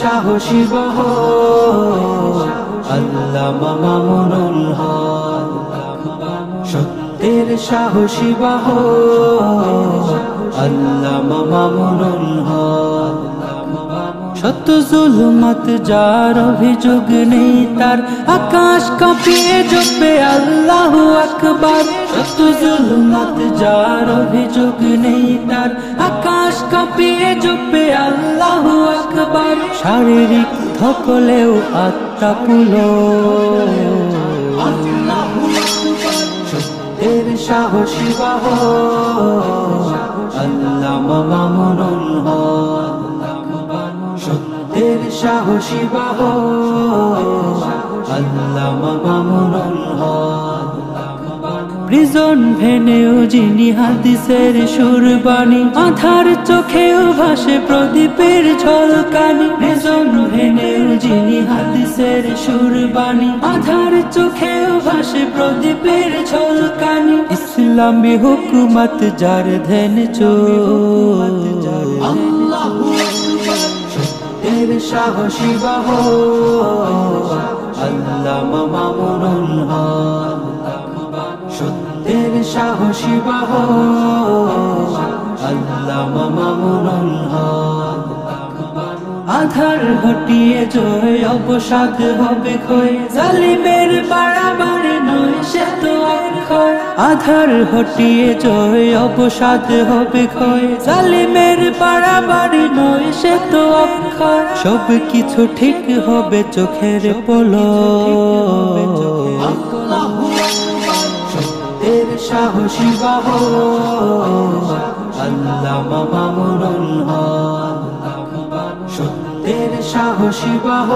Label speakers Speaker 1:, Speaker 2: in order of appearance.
Speaker 1: সাহসী বাহ আল্লামা মামুনুল হক, সত্যের সাহসী বাহ আল্লামা মামুনুল হক। শত জুলুমাত যার অভিযোগ নেই তার, আকাশ কাঁপিয়ে জপে আল্লাহু আকবার। শত জুলুমাত যার অভিযোগ নেই তার, আকাশ কাঁপিয়ে জপে আল্লাহু আকবার। শারীরিক ধকলেও আত্মা পুলো সত্যের সাহসী বাহ আল্লামা মামুনুল হক, সত্যের সাহসী বাহ আল্লামা মামুনুল হক। প্রিজন ভেনেও যিনি হাদিসের সুরবাণী, আধার চোখেও ভাসে প্রদীপের ঝলকানি। প্রিজন ভেনেও যিনি হাদিসের সুরবাণী, আধার চোখেও ভাসে প্রদীপের ঝলকানি। ইসলামী হুকুমত যার ধ্যান আল্লাহু সত্যের সাহসী বাহ আল্লামা মামুনুল হক, সত্যের সাহসী বাহ আল্লামা মামুনুল হক। আধার হটিয়ে জয় অবসাদ হবে ক্ষয়, জালিমের বাড়াবাড়ি নয় সে তো অক্ষয়। আধার হটিয়ে জয় অবসাদ হবে ক্ষয়, জালিমের বাড়াবাড়ি নয় সে তো অক্ষয়। সব কিছু ঠিক হবে চোখের পলক, সত্যের সাহসী বাহ আল্লামা মামুনুল হক, সত্যের সাহসী বাহ